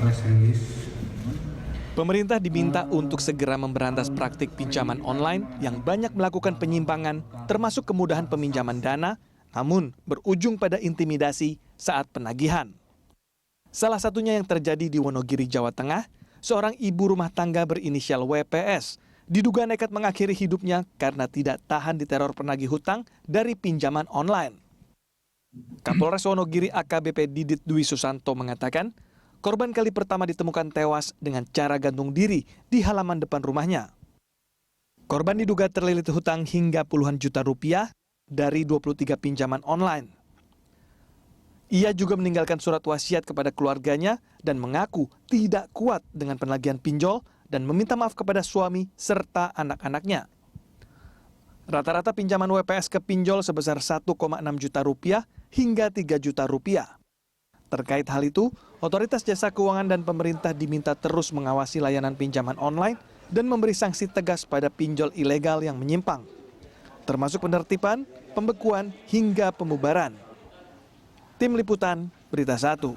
press release. Pemerintah diminta untuk segera memberantas praktik pinjaman online yang banyak melakukan penyimpangan, termasuk kemudahan peminjaman dana, namun berujung pada intimidasi saat penagihan. Salah satunya yang terjadi di Wonogiri, Jawa Tengah, seorang ibu rumah tangga berinisial WPS diduga nekat mengakhiri hidupnya karena tidak tahan diteror penagih hutang dari pinjaman online. Kapolres Wonogiri AKBP Didit Dwi Susanto mengatakan, korban kali pertama ditemukan tewas dengan cara gantung diri di halaman depan rumahnya. Korban diduga terlilit hutang hingga puluhan juta rupiah dari 23 pinjaman online. Ia juga meninggalkan surat wasiat kepada keluarganya dan mengaku tidak kuat dengan penagihan pinjol dan meminta maaf kepada suami serta anak-anaknya. Rata-rata pinjaman WPS ke pinjol sebesar 1,6 juta rupiah hingga 3 juta rupiah. Terkait hal itu, Otoritas Jasa Keuangan dan pemerintah diminta terus mengawasi layanan pinjaman online dan memberi sanksi tegas pada pinjol ilegal yang menyimpang, termasuk penertiban, pembekuan, hingga pembubaran. Tim Liputan, Berita 1.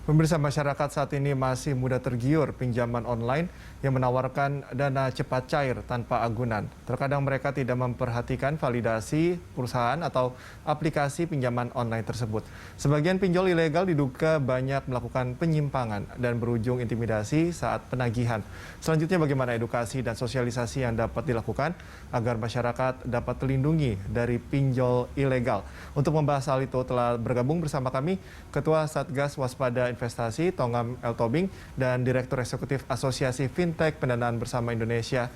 Pemirsa, masyarakat saat ini masih mudah tergiur pinjaman online yang menawarkan dana cepat cair tanpa agunan. Terkadang mereka tidak memperhatikan validasi perusahaan atau aplikasi pinjaman online tersebut. Sebagian pinjol ilegal diduga banyak melakukan penyimpangan dan berujung intimidasi saat penagihan. Selanjutnya, bagaimana edukasi dan sosialisasi yang dapat dilakukan agar masyarakat dapat terlindungi dari pinjol ilegal? Untuk membahas hal itu telah bergabung bersama kami Ketua Satgas Waspada Investasi Tongam L. Tobing dan Direktur Eksekutif Asosiasi Fintech Pendanaan Bersama Indonesia,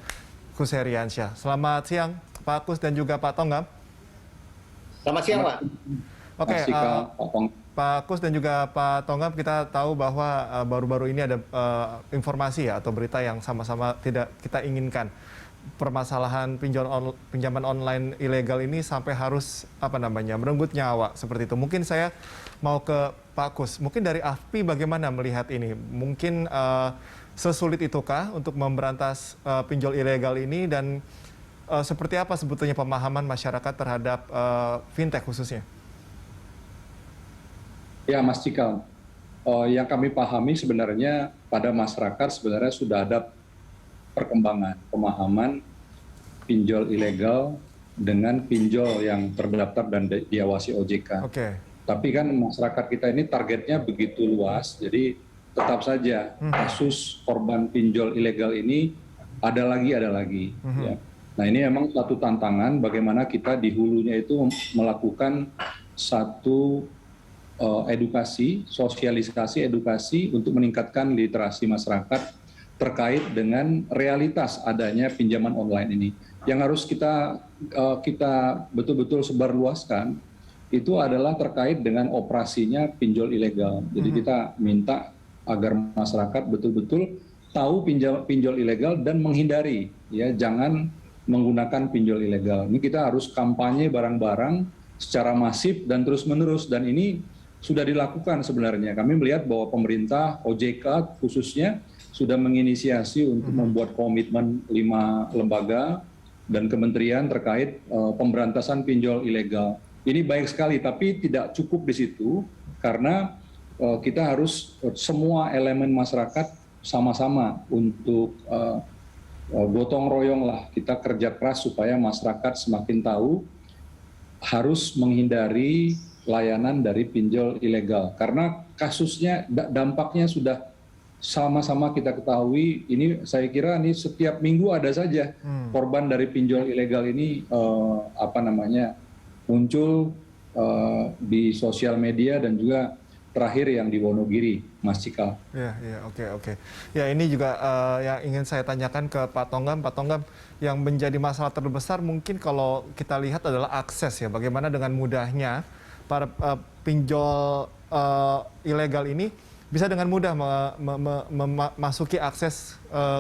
Kus Heriansyah. Selamat siang Pak Kus dan juga Pak Tongam. Selamat siang Pak. Oke, Pak Kus dan juga Pak Tongam, kita tahu bahwa baru-baru ini ada informasi ya atau berita yang sama-sama tidak kita inginkan. Permasalahan pinjaman online ilegal ini sampai harus merenggut nyawa seperti itu. Mungkin saya mau ke Pak Kus. Mungkin dari AFPI bagaimana melihat ini? Mungkin sesulit itukah untuk memberantas pinjol ilegal ini dan seperti apa sebetulnya pemahaman masyarakat terhadap fintech khususnya? Ya, Mas Cikal, yang kami pahami sebenarnya pada masyarakat sebenarnya sudah ada perkembangan pemahaman pinjol ilegal dengan pinjol yang terdaftar dan diawasi OJK. Oke. Tapi kan masyarakat kita ini targetnya begitu luas, jadi tetap saja kasus korban pinjol ilegal ini ada lagi. Ya. Nah, ini memang satu tantangan bagaimana kita di hulunya itu melakukan satu edukasi, sosialisasi edukasi untuk meningkatkan literasi masyarakat terkait dengan realitas adanya pinjaman online ini. Yang harus kita betul-betul sebarluaskan itu adalah terkait dengan operasinya pinjol ilegal. Jadi kita minta agar masyarakat betul-betul tahu pinjol ilegal dan menghindari, ya, jangan menggunakan pinjol ilegal. Ini kita harus kampanye bareng-bareng secara masif dan terus-menerus, dan ini sudah dilakukan sebenarnya. Kami melihat bahwa pemerintah, OJK khususnya, sudah menginisiasi untuk membuat komitmen 5 lembaga dan kementerian terkait pemberantasan pinjol ilegal. Ini baik sekali, tapi tidak cukup di situ karena kita harus semua elemen masyarakat sama-sama untuk gotong royong lah, kita kerja keras supaya masyarakat semakin tahu harus menghindari layanan dari pinjol ilegal. Karena kasusnya, dampaknya sudah sama-sama kita ketahui. Ini saya kira ini setiap minggu ada saja korban dari pinjol ilegal ini muncul di sosial media dan juga terakhir yang di Wonogiri, Mas Cikal. Oke. Ya, ini juga yang ingin saya tanyakan ke Pak Tongam. Pak Tongam, yang menjadi masalah terbesar mungkin kalau kita lihat adalah akses ya. Bagaimana dengan mudahnya para pinjol ilegal ini bisa dengan mudah memasuki akses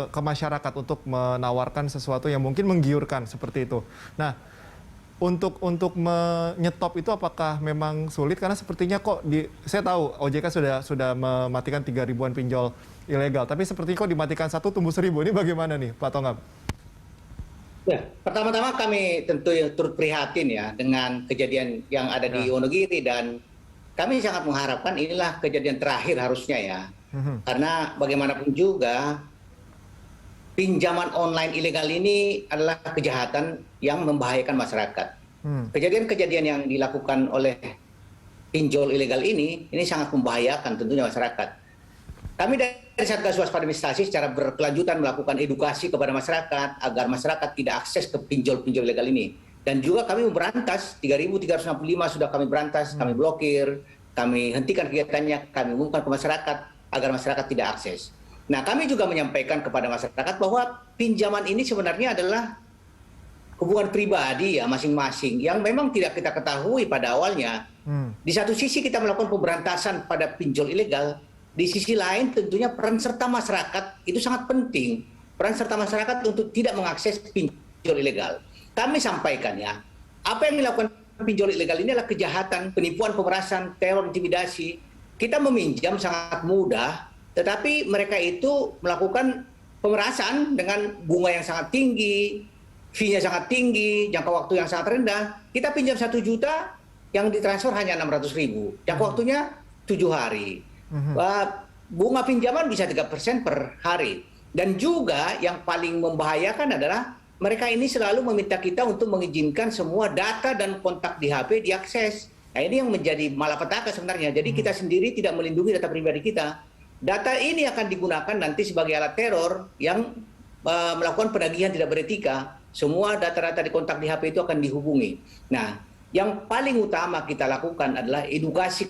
ke masyarakat untuk menawarkan sesuatu yang mungkin menggiurkan seperti itu. Nah, untuk menyetop itu apakah memang sulit? Karena sepertinya saya tahu OJK sudah mematikan 3 ribuan pinjol ilegal, tapi sepertinya kok dimatikan 1 tumbuh 1000. Ini bagaimana nih, Pak Tongam? Ya, pertama-tama kami tentu turut prihatin ya dengan kejadian yang ada di Wonogiri dan kami sangat mengharapkan inilah kejadian terakhir harusnya ya. Karena bagaimanapun juga pinjaman online ilegal ini adalah kejahatan yang membahayakan masyarakat. Kejadian-kejadian yang dilakukan oleh pinjol ilegal ini sangat membahayakan tentunya masyarakat. Kami dari Satgas Waspada Investasi secara berkelanjutan melakukan edukasi kepada masyarakat agar masyarakat tidak akses ke pinjol-pinjol ilegal ini. Dan juga kami memberantas, 3.365 sudah kami berantas, kami blokir, kami hentikan kegiatannya, kami umumkan ke masyarakat agar masyarakat tidak akses. Nah, kami juga menyampaikan kepada masyarakat bahwa pinjaman ini sebenarnya adalah hubungan pribadi ya masing-masing yang memang tidak kita ketahui pada awalnya. Di satu sisi kita melakukan pemberantasan pada pinjol ilegal, di sisi lain tentunya peran serta masyarakat itu sangat penting. Peran serta masyarakat untuk tidak mengakses pinjol ilegal. Kami sampaikan ya, apa yang dilakukan pinjol ilegal ini adalah kejahatan, penipuan, pemerasan, teror, intimidasi. Kita meminjam sangat mudah, tetapi mereka itu melakukan pemerasan dengan bunga yang sangat tinggi, fee-nya sangat tinggi, jangka waktu yang sangat rendah. Kita pinjam 1 juta, yang ditransfer hanya 600.000. Jangka waktunya 7 hari. Bunga pinjaman bisa 3% per hari. Dan juga yang paling membahayakan adalah mereka ini selalu meminta kita untuk mengizinkan semua data dan kontak di HP diakses. Nah, ini yang menjadi malapetaka sebenarnya. Jadi kita sendiri tidak melindungi data pribadi kita. Data ini akan digunakan nanti sebagai alat teror yang melakukan penagihan tidak beretika. Semua data-data di kontak di HP itu akan dihubungi. Nah, yang paling utama kita lakukan adalah edukasi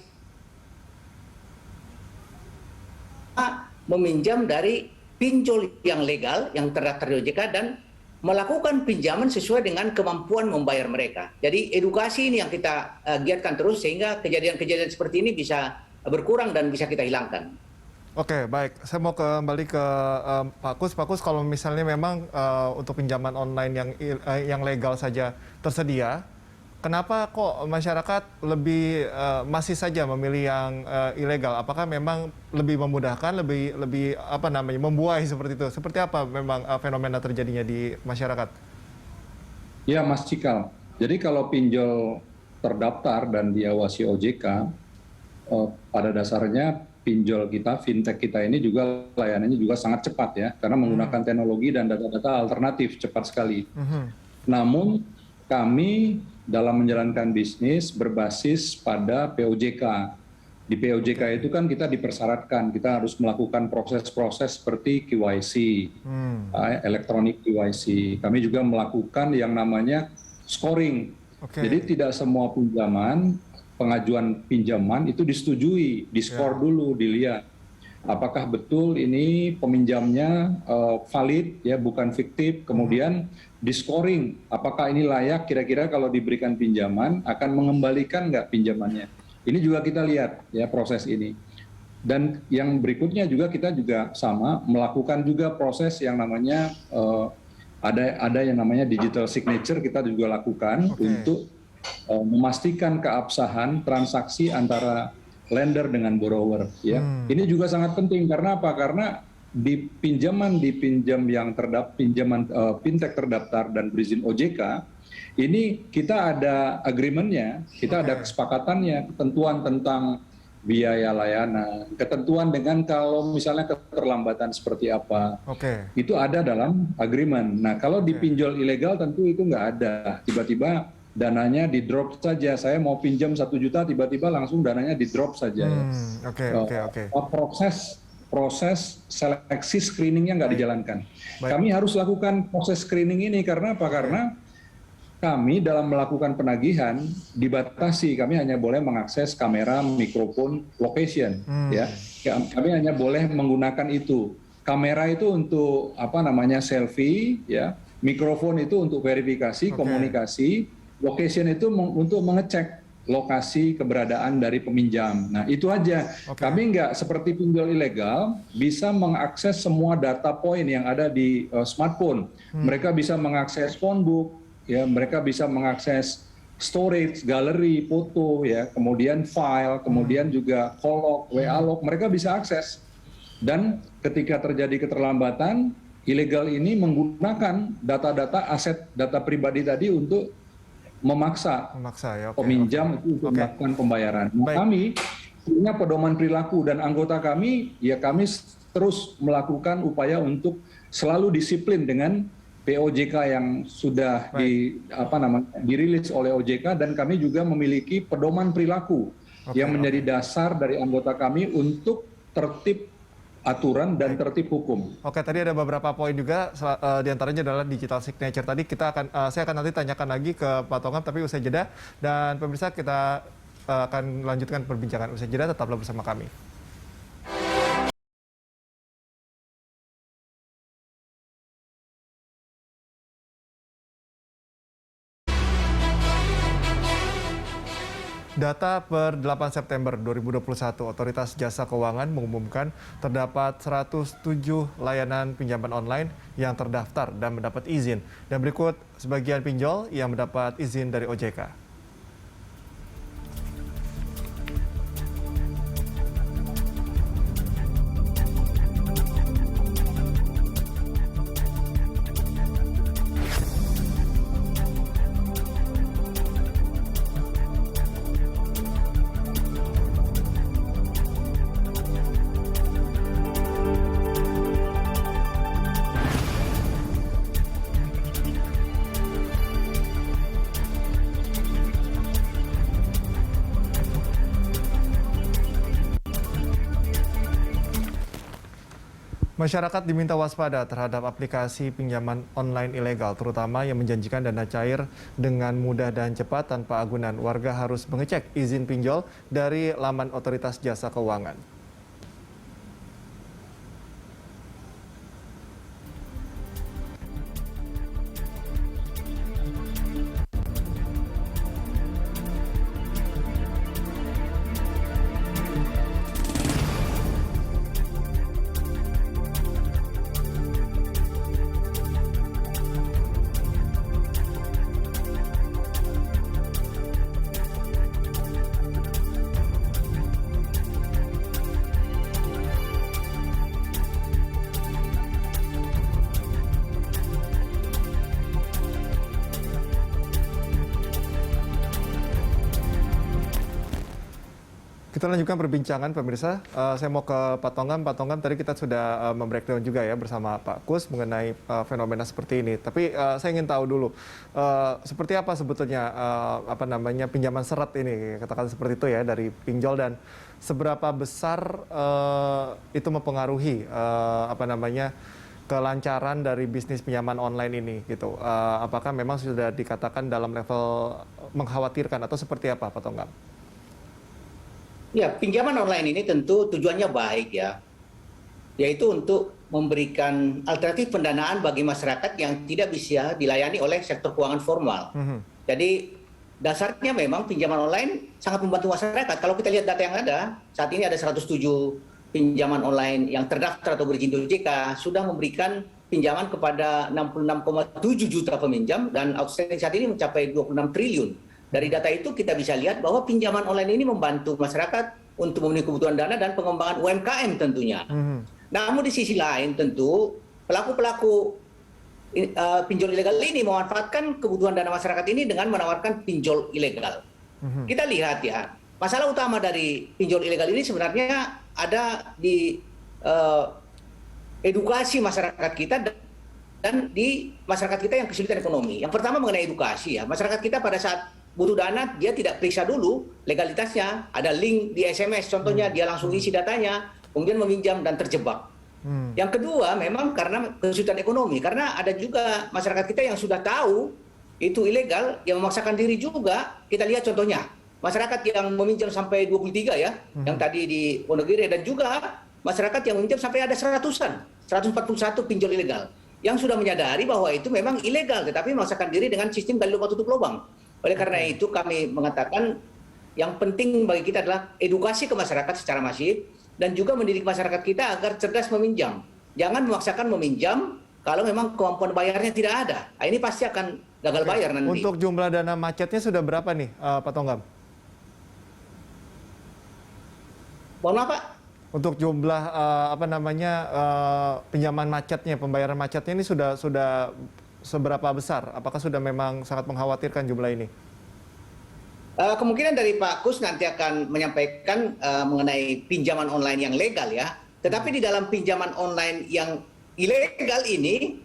meminjam dari pinjol yang legal, yang terdaftar di OJK, dan melakukan pinjaman sesuai dengan kemampuan membayar mereka. Jadi edukasi ini yang kita giatkan terus sehingga kejadian-kejadian seperti ini bisa berkurang dan bisa kita hilangkan. Oke, baik. Saya mau kembali ke Pak Kus. Pak Kus, kalau misalnya memang untuk pinjaman online yang legal saja tersedia, kenapa kok masyarakat lebih masih saja memilih yang ilegal? Apakah memang lebih memudahkan, lebih apa namanya, membuai seperti itu? Seperti apa memang fenomena terjadinya di masyarakat? Ya, Mas Cikal. Jadi kalau pinjol terdaftar dan diawasi OJK, pada dasarnya pinjol kita, fintech kita ini juga layanannya juga sangat cepat ya, karena menggunakan teknologi dan data-data alternatif cepat sekali. Namun kami dalam menjalankan bisnis berbasis pada POJK. Di POJK itu kan kita dipersyaratkan, kita harus melakukan proses-proses seperti KYC, elektronik KYC. Kami juga melakukan yang namanya scoring. Jadi tidak semua pengajuan pinjaman itu disetujui, diskor dulu, dilihat apakah betul ini peminjamnya valid ya, bukan fiktif, kemudian di-scoring apakah ini layak kira-kira kalau diberikan pinjaman akan mengembalikan nggak pinjamannya. Ini juga kita lihat ya proses ini. Dan yang berikutnya juga kita juga sama melakukan juga proses yang namanya ada yang namanya digital signature, kita juga lakukan untuk memastikan keabsahan transaksi antara lender dengan borrower ya. Ini juga sangat penting karena apa? Karena di pinjaman yang pinjaman fintech terdaftar dan berizin OJK ini kita ada agreement-nya, kita ada kesepakatannya, ketentuan tentang biaya layanan, ketentuan dengan kalau misalnya keterlambatan seperti apa, itu ada dalam agreement. Nah kalau di pinjol ilegal tentu itu nggak ada, tiba-tiba dananya di drop saja. Saya mau pinjam 1 juta, tiba-tiba langsung dananya di drop saja. Proses seleksi screeningnya nggak dijalankan. Kami harus lakukan proses screening ini karena apa? Karena kami dalam melakukan penagihan dibatasi. Kami hanya boleh mengakses kamera, mikrofon, location. Ya, kami hanya boleh menggunakan itu. Kamera itu untuk apa namanya selfie, ya. Mikrofon itu untuk verifikasi, komunikasi. Location itu untuk mengecek lokasi keberadaan dari peminjam. Nah itu aja. Kami nggak seperti pinjol ilegal bisa mengakses semua data point yang ada di smartphone. Mereka bisa mengakses phone book, ya. Mereka bisa mengakses storage, galeri, foto, ya. Kemudian file, kemudian juga call log, WA log. Mereka bisa akses. Dan ketika terjadi keterlambatan, ilegal ini menggunakan data-data aset data pribadi tadi untuk memaksa ya. peminjam itu untuk melakukan pembayaran. Nah, kami punya pedoman perilaku dan anggota kami, ya kami terus melakukan upaya untuk selalu disiplin dengan POJK yang sudah dirilis oleh OJK, dan kami juga memiliki pedoman perilaku yang menjadi dasar dari anggota kami untuk tertib aturan dan tertib hukum. Oke, tadi ada beberapa poin juga, diantaranya adalah digital signature. Tadi saya akan nanti tanyakan lagi ke Pak Tongam, tapi usai jeda. Dan pemirsa, kita akan lanjutkan perbincangan usai jeda, tetaplah bersama kami. Data per 8 September 2021, Otoritas Jasa Keuangan mengumumkan terdapat 107 layanan pinjaman online yang terdaftar dan mendapat izin. Dan berikut sebagian pinjol yang mendapat izin dari OJK. Masyarakat diminta waspada terhadap aplikasi pinjaman online ilegal, terutama yang menjanjikan dana cair dengan mudah dan cepat tanpa agunan. Warga harus mengecek izin pinjol dari laman Otoritas Jasa Keuangan. Kita lanjutkan perbincangan, pemirsa. Saya mau ke Pak Tongam. Pak Tongam, tadi kita sudah membreakdown juga ya bersama Pak Kus mengenai fenomena seperti ini. Tapi saya ingin tahu dulu, seperti apa sebetulnya pinjaman seret ini, katakan seperti itu ya, dari pinjol, dan seberapa besar itu mempengaruhi kelancaran dari bisnis pinjaman online ini gitu. Apakah memang sudah dikatakan dalam level mengkhawatirkan atau seperti apa, Pak Tongam? Ya, pinjaman online ini tentu tujuannya baik ya, yaitu untuk memberikan alternatif pendanaan bagi masyarakat yang tidak bisa dilayani oleh sektor keuangan formal. Jadi dasarnya memang pinjaman online sangat membantu masyarakat. Kalau kita lihat data yang ada, saat ini ada 107 pinjaman online yang terdaftar atau berizin di OJK, sudah memberikan pinjaman kepada 66,7 juta peminjam, dan outstanding saat ini mencapai 26 triliun. Dari data itu kita bisa lihat bahwa pinjaman online ini membantu masyarakat untuk memenuhi kebutuhan dana dan pengembangan UMKM tentunya. Namun di sisi lain tentu pelaku-pelaku pinjol ilegal ini memanfaatkan kebutuhan dana masyarakat ini dengan menawarkan pinjol ilegal. Kita lihat ya, masalah utama dari pinjol ilegal ini sebenarnya ada di edukasi masyarakat kita dan di masyarakat kita yang kesulitan ekonomi. Yang pertama mengenai edukasi ya, masyarakat kita pada saat butuh dana, dia tidak periksa dulu legalitasnya, ada link di SMS, contohnya dia langsung isi datanya, kemudian meminjam dan terjebak. Yang kedua, memang karena kesulitan ekonomi, karena ada juga masyarakat kita yang sudah tahu itu ilegal, yang memaksakan diri juga. Kita lihat contohnya, masyarakat yang meminjam sampai 23 ya, yang tadi di Wonogiri, dan juga masyarakat yang meminjam sampai ada 141 pinjol ilegal, yang sudah menyadari bahwa itu memang ilegal, tetapi memaksakan diri dengan sistem gali lubang tutup lubang. Oleh karena itu kami mengatakan yang penting bagi kita adalah edukasi ke masyarakat secara masif dan juga mendidik masyarakat kita agar cerdas meminjam. Jangan memaksakan meminjam kalau memang kemampuan bayarnya tidak ada. Nah, ini pasti akan gagal bayar nanti. Untuk jumlah dana macetnya sudah berapa nih, Pak Tongam? Mohon maaf, Pak? Untuk jumlah pinjaman macetnya, pembayaran macetnya ini sudah seberapa besar? Apakah sudah memang sangat mengkhawatirkan jumlah ini? Kemungkinan dari Pak Kus nanti akan menyampaikan mengenai pinjaman online yang legal ya. Tetapi di dalam pinjaman online yang ilegal ini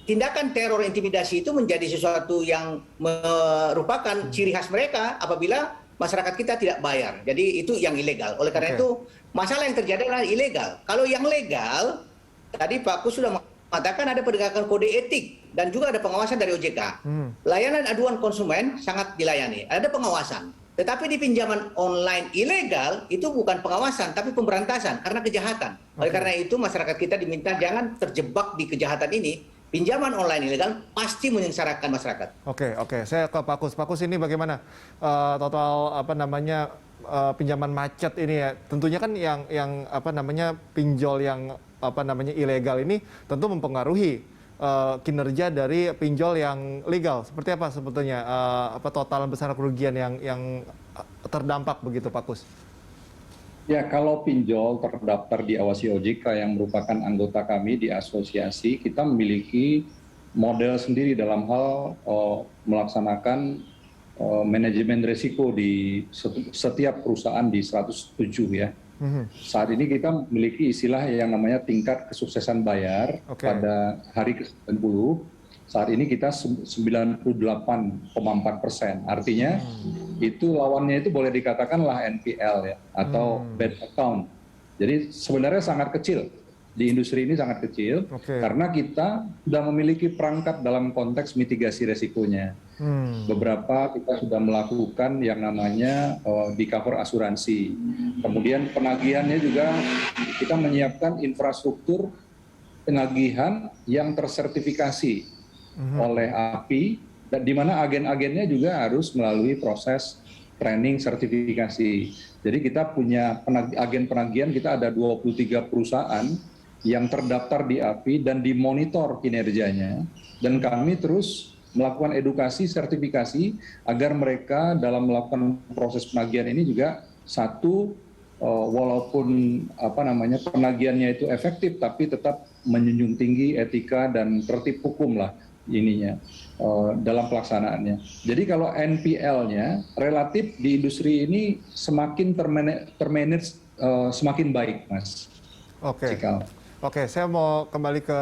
tindakan teror intimidasi itu menjadi sesuatu yang merupakan ciri khas mereka apabila masyarakat kita tidak bayar. Jadi itu yang ilegal. Oleh karena itu masalah yang terjadi adalah ilegal. Kalau yang legal, tadi Pak Kus sudah mengatakan ada penegakan kode etik dan juga ada pengawasan dari OJK. Layanan aduan konsumen sangat dilayani, ada pengawasan. Tetapi di pinjaman online ilegal itu bukan pengawasan tapi pemberantasan karena kejahatan. Oleh karena itu masyarakat kita diminta jangan terjebak di kejahatan ini. Pinjaman online ilegal pasti menyengsarakan masyarakat. Oke. Saya ke Pak Kus. Pak Kus, ini bagaimana total pinjaman macet ini ya? Tentunya kan yang pinjol yang ilegal ini tentu mempengaruhi kinerja dari pinjol yang legal. Seperti apa sebetulnya total besar kerugian yang terdampak begitu, Pak Kus? Ya, kalau pinjol terdaftar di Awasi OJK yang merupakan anggota kami di asosiasi, kita memiliki model sendiri dalam hal melaksanakan manajemen risiko di setiap perusahaan di 107 ya. Saat ini kita memiliki istilah yang namanya tingkat kesuksesan bayar pada hari ke-90. Saat ini kita 98,4%. Artinya itu lawannya itu boleh dikatakanlah NPL ya atau bad account. Jadi sebenarnya sangat kecil. Di industri ini sangat kecil karena kita sudah memiliki perangkat dalam konteks mitigasi resikonya. Beberapa kita sudah melakukan yang namanya di cover asuransi. Kemudian penagihannya juga kita menyiapkan infrastruktur penagihan yang tersertifikasi oleh API, dan di mana agen-agennya juga harus melalui proses training sertifikasi. Jadi kita punya agen penagihan, kita ada 23 perusahaan yang terdaftar di API dan dimonitor kinerjanya, dan kami terus melakukan edukasi sertifikasi agar mereka dalam melakukan proses penagihan ini juga walaupun penagihannya itu efektif tapi tetap menjunjung tinggi etika dan tertib hukum lah dalam pelaksanaannya. Jadi kalau NPL-nya relatif di industri ini semakin termanage semakin baik, Mas. Oke, saya mau kembali ke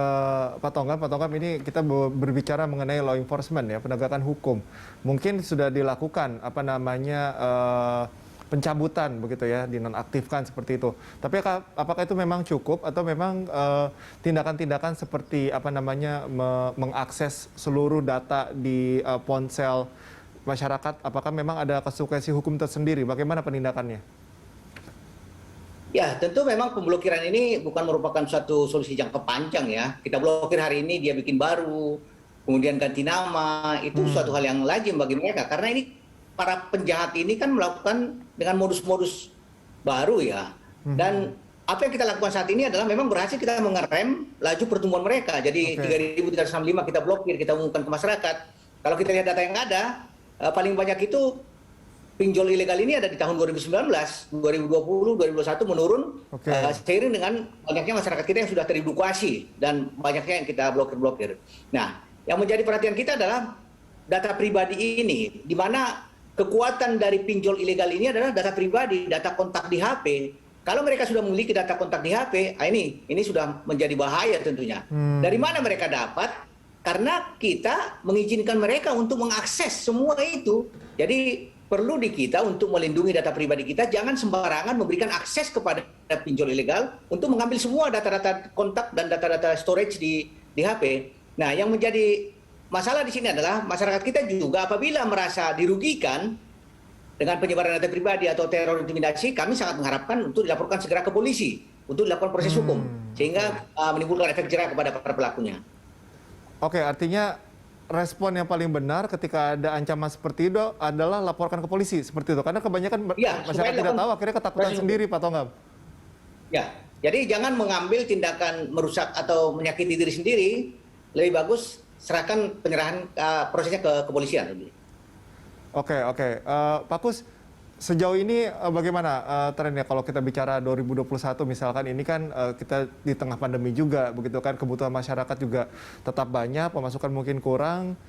Pak Tongam. Pak Tongam, ini kita berbicara mengenai law enforcement ya, penegakan hukum. Mungkin sudah dilakukan pencabutan begitu ya, dinonaktifkan seperti itu. Tapi apakah itu memang cukup atau memang tindakan-tindakan seperti mengakses seluruh data di ponsel masyarakat, apakah memang ada konsekuensi hukum tersendiri? Bagaimana penindakannya? Ya, tentu memang pemblokiran ini bukan merupakan suatu solusi jangka panjang ya. Kita blokir hari ini, dia bikin baru, kemudian ganti nama, itu suatu hal yang lazim bagi mereka. Karena ini para penjahat ini kan melakukan dengan modus-modus baru ya. Dan apa yang kita lakukan saat ini adalah memang berhasil kita mengerem laju pertumbuhan mereka. Jadi 3.365 kita blokir, kita umumkan ke masyarakat. Kalau kita lihat data yang ada, paling banyak itu pinjol ilegal ini ada di tahun 2019, 2020, 2021 menurun seiring dengan banyaknya masyarakat kita yang sudah teredukasi dan banyaknya yang kita blokir. Nah, yang menjadi perhatian kita adalah data pribadi ini, di mana kekuatan dari pinjol ilegal ini adalah data pribadi, data kontak di HP. Kalau mereka sudah memiliki data kontak di HP, ini sudah menjadi bahaya tentunya. Dari mana mereka dapat? Karena kita mengizinkan mereka untuk mengakses semua itu. Jadi perlu di kita untuk melindungi data pribadi kita, jangan sembarangan memberikan akses kepada pinjol ilegal untuk mengambil semua data-data kontak dan data-data storage di HP. Nah, yang menjadi masalah di sini adalah masyarakat kita juga apabila merasa dirugikan dengan penyebaran data pribadi atau teror intimidasi, kami sangat mengharapkan untuk dilaporkan segera ke polisi untuk dilakukan proses hukum sehingga menimbulkan efek jerah kepada para pelakunya. Oke, artinya respon yang paling benar ketika ada ancaman seperti itu adalah laporkan ke polisi seperti itu, karena kebanyakan masyarakat tidak tahu, akhirnya ketakutan sendiri, Pak Tongam. Ya, jadi jangan mengambil tindakan merusak atau menyakiti diri sendiri, lebih bagus serahkan penyerahan prosesnya ke kepolisian. Oke. Pak Kus, sejauh ini bagaimana trennya kalau kita bicara 2021 misalkan, ini kan kita di tengah pandemi juga begitu kan, kebutuhan masyarakat juga tetap banyak, pemasukan mungkin kurang.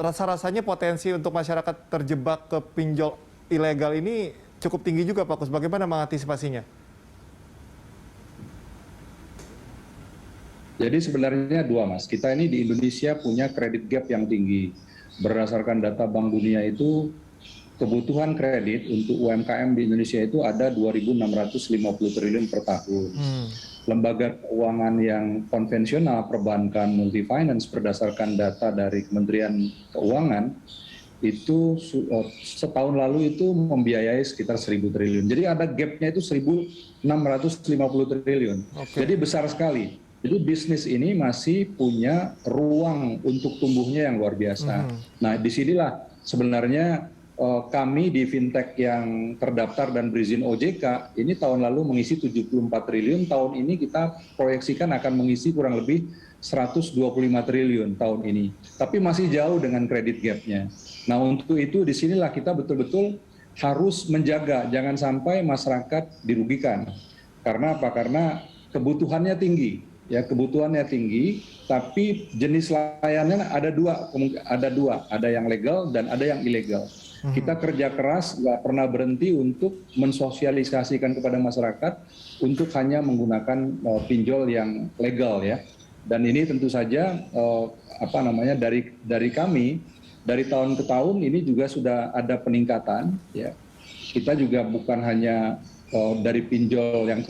rasa-rasanya potensi untuk masyarakat terjebak ke pinjol ilegal ini cukup tinggi juga Pak Kus. Bagaimana mengantisipasinya? Jadi sebenarnya dua, Mas. Kita ini di Indonesia punya credit gap yang tinggi. Berdasarkan data Bank Dunia itu, kebutuhan kredit untuk UMKM di Indonesia itu ada 2.650 triliun per tahun. Lembaga keuangan yang konvensional, perbankan, multi-finance berdasarkan data dari Kementerian Keuangan, itu setahun lalu itu membiayai sekitar 1.000 triliun. Jadi ada gapnya itu 1.650 triliun. Jadi besar sekali. Jadi bisnis ini masih punya ruang untuk tumbuhnya yang luar biasa. Nah, disinilah sebenarnya kami di fintech yang terdaftar dan berizin OJK ini tahun lalu mengisi 74 triliun, tahun ini kita proyeksikan akan mengisi kurang lebih 125 triliun tahun ini. Tapi masih jauh dengan kredit gap-nya. Nah, untuk itu disinilah kita betul-betul harus menjaga jangan sampai masyarakat dirugikan. Karena apa? Karena kebutuhannya tinggi. Ya, kebutuhannya tinggi, tapi jenis layanannya ada dua, ada yang legal dan ada yang ilegal. Kita kerja keras, nggak pernah berhenti untuk mensosialisasikan kepada masyarakat untuk hanya menggunakan pinjol yang legal ya. Dan ini tentu saja dari kami dari tahun ke tahun ini juga sudah ada peningkatan ya. Kita juga bukan hanya dari pinjol yang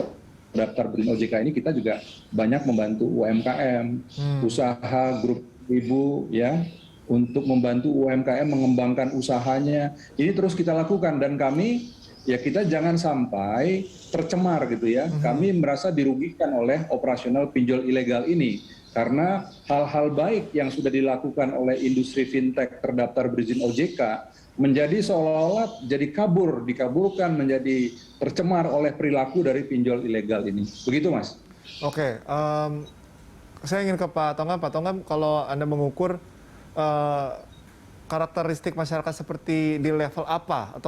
daftar berizin OJK ini, kita juga banyak membantu UMKM, usaha grup ibu ya, untuk membantu UMKM mengembangkan usahanya. Ini terus kita lakukan dan kami ya kita jangan sampai tercemar gitu ya. Kami merasa dirugikan oleh operasional pinjol ilegal ini karena hal-hal baik yang sudah dilakukan oleh industri fintech terdaftar berizin OJK menjadi seolah-olah jadi dikaburkan menjadi tercemar oleh perilaku dari pinjol ilegal ini. Begitu, Mas. Oke, saya ingin ke Pak Tongam. Pak Tongam, kalau Anda mengukur karakteristik masyarakat seperti di level apa atau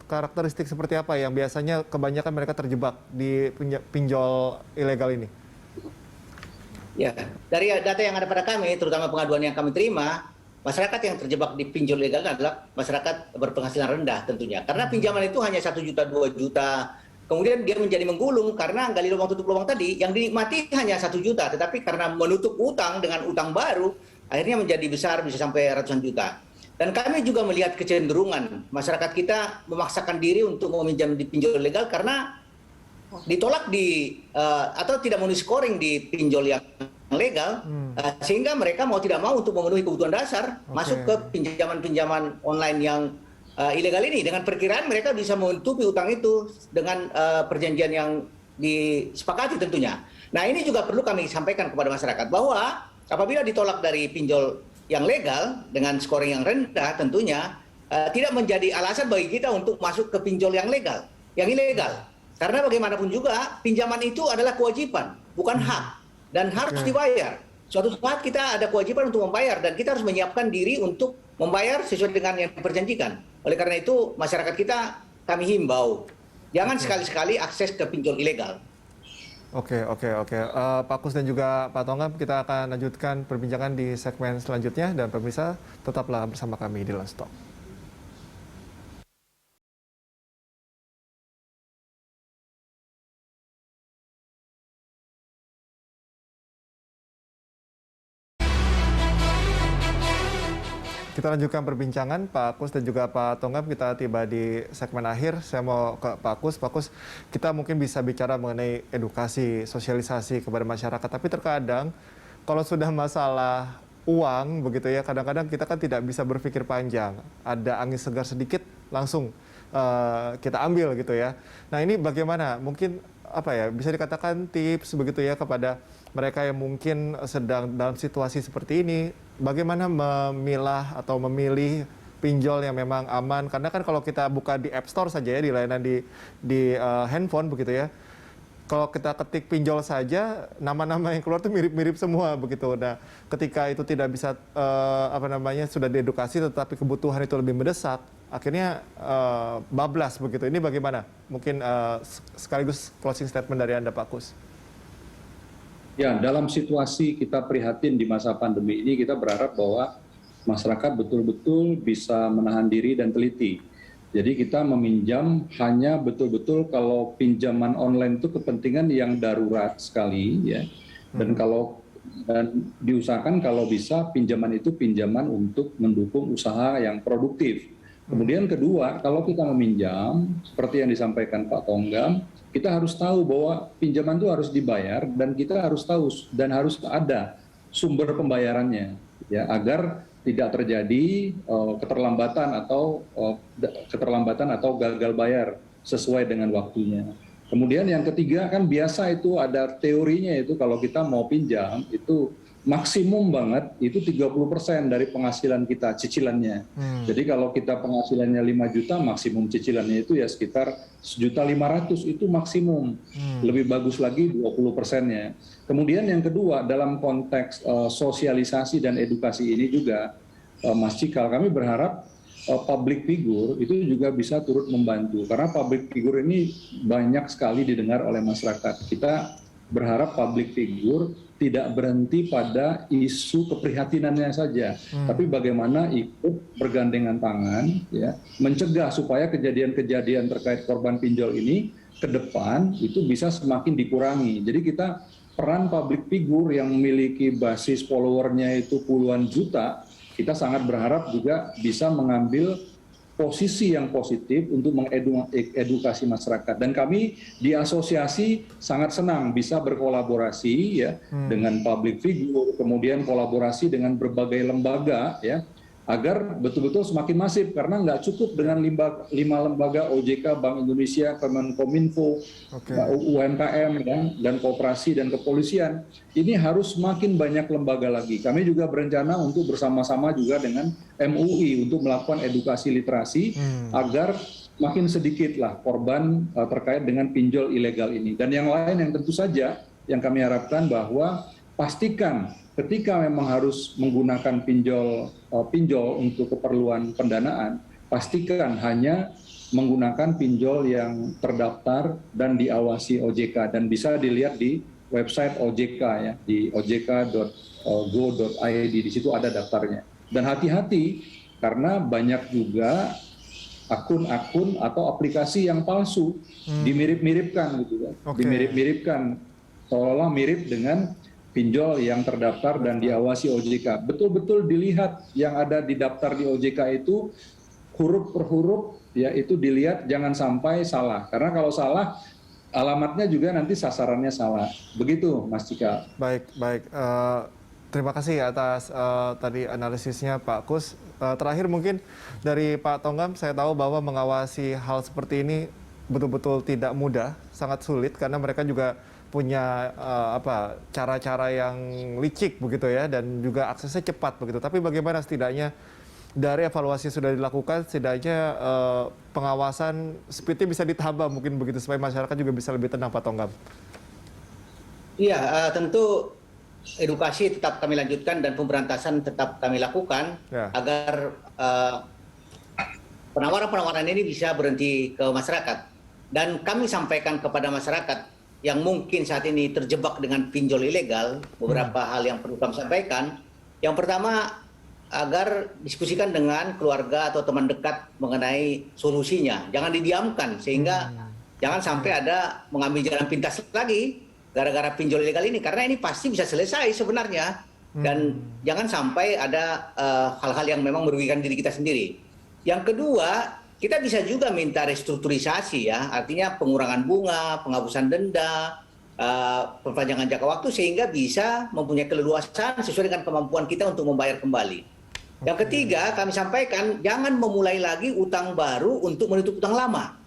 karakteristik seperti apa yang biasanya kebanyakan mereka terjebak di pinjol ilegal ini? Ya, dari data yang ada pada kami, terutama pengaduan yang kami terima, masyarakat yang terjebak di pinjol ilegal adalah masyarakat berpenghasilan rendah tentunya. Karena pinjaman itu hanya 1 juta, 2 juta. Kemudian dia menjadi menggulung karena gali lubang tutup lubang tadi. Yang dinikmati hanya 1 juta. Tetapi karena menutup utang dengan utang baru, akhirnya menjadi besar bisa sampai ratusan juta. Dan kami juga melihat kecenderungan masyarakat kita memaksakan diri untuk meminjam di pinjol ilegal karena ditolak atau tidak memenuhi scoring di pinjol yang legal, sehingga mereka mau tidak mau untuk memenuhi kebutuhan dasar masuk ke pinjaman-pinjaman online yang ilegal ini. Dengan perkiraan mereka bisa menutupi utang itu dengan perjanjian yang disepakati tentunya. Nah, ini juga perlu kami sampaikan kepada masyarakat bahwa apabila ditolak dari pinjol yang legal dengan scoring yang rendah tentunya tidak menjadi alasan bagi kita untuk masuk ke pinjol yang legal, yang ilegal. Karena bagaimanapun juga pinjaman itu adalah kewajiban, bukan hak, dan harus dibayar. Suatu saat kita ada kewajiban untuk membayar dan kita harus menyiapkan diri untuk membayar sesuai dengan yang diperjanjikan. Oleh karena itu masyarakat kita kami himbau jangan sekali-sekali akses ke pinjol ilegal. Oke. Pak Kus dan juga Pak Tongam, kita akan lanjutkan perbincangan di segmen selanjutnya dan pemirsa tetaplah bersama kami di Landstalk. Kita lanjutkan perbincangan Pak Kus dan juga Pak Tongam. Kita tiba di segmen akhir. Saya mau ke Pak Kus. Pak Kus, kita mungkin bisa bicara mengenai edukasi, sosialisasi kepada masyarakat. Tapi terkadang kalau sudah masalah uang begitu ya, kadang-kadang kita kan tidak bisa berpikir panjang. Ada angin segar sedikit langsung kita ambil gitu ya. Nah, ini bagaimana? Mungkin bisa dikatakan tips begitu ya kepada mereka yang mungkin sedang dalam situasi seperti ini, bagaimana memilah atau memilih pinjol yang memang aman? Karena kan kalau kita buka di App Store saja ya, di layanan di handphone begitu ya, kalau kita ketik pinjol saja, nama-nama yang keluar tuh mirip-mirip semua begitu. Nah, ketika itu tidak bisa sudah diedukasi, tetapi kebutuhan itu lebih mendesak, akhirnya bablas begitu. Ini bagaimana? Mungkin sekaligus closing statement dari Anda, Pak Kus. Ya, dalam situasi kita prihatin di masa pandemi ini, kita berharap bahwa masyarakat betul-betul bisa menahan diri dan teliti. Jadi kita meminjam hanya betul-betul kalau pinjaman online itu kepentingan yang darurat sekali, ya. Dan diusahakan kalau bisa pinjaman itu pinjaman untuk mendukung usaha yang produktif. Kemudian kedua, kalau kita meminjam seperti yang disampaikan Pak Tonggam, kita harus tahu bahwa pinjaman itu harus dibayar dan kita harus tahu dan harus ada sumber pembayarannya, ya, agar tidak terjadi keterlambatan atau gagal bayar sesuai dengan waktunya. Kemudian yang ketiga kan biasa itu ada teorinya, itu kalau kita mau pinjam itu maksimum banget itu 30% dari penghasilan kita cicilannya. Jadi kalau kita penghasilannya 5 juta, maksimum cicilannya itu ya sekitar 1.500.000 itu maksimum. Lebih bagus lagi 20%-nya. Kemudian yang kedua, dalam konteks sosialisasi dan edukasi ini juga, Mas Cikal, kami berharap public figure itu juga bisa turut membantu. Karena public figure ini banyak sekali didengar oleh masyarakat. Kita berharap public figure tidak berhenti pada isu keprihatinannya saja, tapi bagaimana ikut bergandengan tangan, ya, mencegah supaya kejadian-kejadian terkait korban pinjol ini ke depan itu bisa semakin dikurangi. Jadi kita peran public figure yang memiliki basis followernya itu puluhan juta, kita sangat berharap juga bisa mengambil posisi yang positif untuk mengedukasi masyarakat. Dan kami di asosiasi sangat senang bisa berkolaborasi, ya, dengan public figure, kemudian kolaborasi dengan berbagai lembaga, ya, agar betul-betul semakin masif, karena nggak cukup dengan 5 lembaga OJK, Bank Indonesia, Kemenkominfo, UMKM, dan koperasi dan kepolisian. Ini harus semakin banyak lembaga lagi. Kami juga berencana untuk bersama-sama juga dengan MUI untuk melakukan edukasi literasi agar makin sedikitlah korban terkait dengan pinjol ilegal ini. Dan yang lain yang tentu saja yang kami harapkan bahwa pastikan ketika memang harus menggunakan pinjol untuk keperluan pendanaan, pastikan hanya menggunakan pinjol yang terdaftar dan diawasi OJK, dan bisa dilihat di website OJK, ya, di ojk.go.id, di situ ada daftarnya. Dan hati-hati karena banyak juga akun-akun atau aplikasi yang palsu, dimirip-miripkan gitu kan. Dimirip-miripkan seolah-olah mirip dengan pinjol yang terdaftar dan diawasi OJK. Betul-betul dilihat yang ada di daftar di OJK itu huruf per huruf, ya, itu dilihat, jangan sampai salah. Karena kalau salah, alamatnya juga nanti sasarannya salah. Begitu, Mas Cikal. Baik. Terima kasih atas tadi analisisnya Pak Kus. Terakhir mungkin dari Pak Tonggam, saya tahu bahwa mengawasi hal seperti ini betul-betul tidak mudah, sangat sulit, karena mereka juga punya cara-cara yang licik begitu ya, dan juga aksesnya cepat begitu. Tapi bagaimana setidaknya dari evaluasi yang sudah dilakukan, setidaknya pengawasan speednya bisa ditambah mungkin begitu, supaya masyarakat juga bisa lebih tenang, Pak Tonggam. Iya, tentu edukasi tetap kami lanjutkan dan pemberantasan tetap kami lakukan, ya, agar penawaran-penawaran ini bisa berhenti ke masyarakat. Dan kami sampaikan kepada masyarakat yang mungkin saat ini terjebak dengan pinjol ilegal, beberapa hal yang perlu kami sampaikan. Yang pertama, agar diskusikan dengan keluarga atau teman dekat mengenai solusinya. Jangan didiamkan, sehingga jangan sampai ada mengambil jalan pintas lagi gara-gara pinjol ilegal ini, karena ini pasti bisa selesai sebenarnya. Dan jangan sampai ada hal-hal yang memang merugikan diri kita sendiri. Yang kedua, kita bisa juga minta restrukturisasi, ya, artinya pengurangan bunga, penghapusan denda, perpanjangan jangka waktu, sehingga bisa mempunyai keleluasaan sesuai dengan kemampuan kita untuk membayar kembali. Yang ketiga, kami sampaikan jangan memulai lagi utang baru untuk menutup utang lama.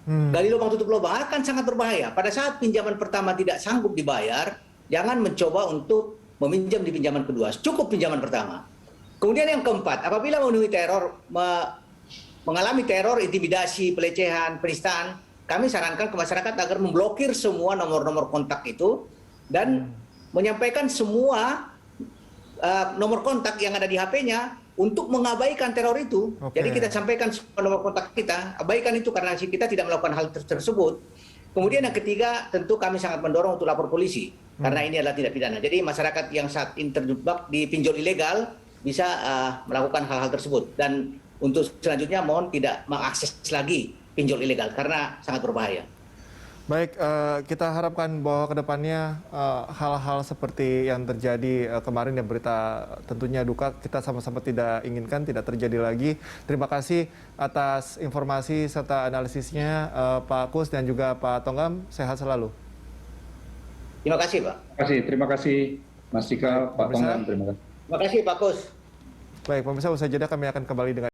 Gali lubang tutup lubang akan sangat berbahaya. Pada saat pinjaman pertama tidak sanggup dibayar, jangan mencoba untuk meminjam di pinjaman kedua. Cukup pinjaman pertama. Kemudian yang keempat, apabila mengalami teror, intimidasi, pelecehan, penistaan, kami sarankan ke masyarakat agar memblokir semua nomor-nomor kontak itu dan menyampaikan semua nomor kontak yang ada di HP-nya untuk mengabaikan teror itu. Jadi kita sampaikan semua nomor kontak kita, abaikan itu karena kita tidak melakukan hal tersebut. Kemudian yang ketiga, tentu kami sangat mendorong untuk lapor polisi, karena ini adalah tindak pidana. Jadi masyarakat yang saat ini terjebak di pinjol ilegal, bisa melakukan hal-hal tersebut. Dan untuk selanjutnya mohon tidak mengakses lagi pinjol ilegal karena sangat berbahaya. Baik, kita harapkan bahwa kedepannya hal-hal seperti yang terjadi kemarin yang berita tentunya duka kita sama-sama tidak inginkan tidak terjadi lagi. Terima kasih atas informasi serta analisisnya Pak Kus dan juga Pak Tonggam. Sehat selalu. Terima kasih, Pak. Terima kasih Mas Cikal, Pak Tonggam, terima kasih. Terima kasih, Pak Kus. Baik, pemirsa, usai jeda kami akan kembali dengan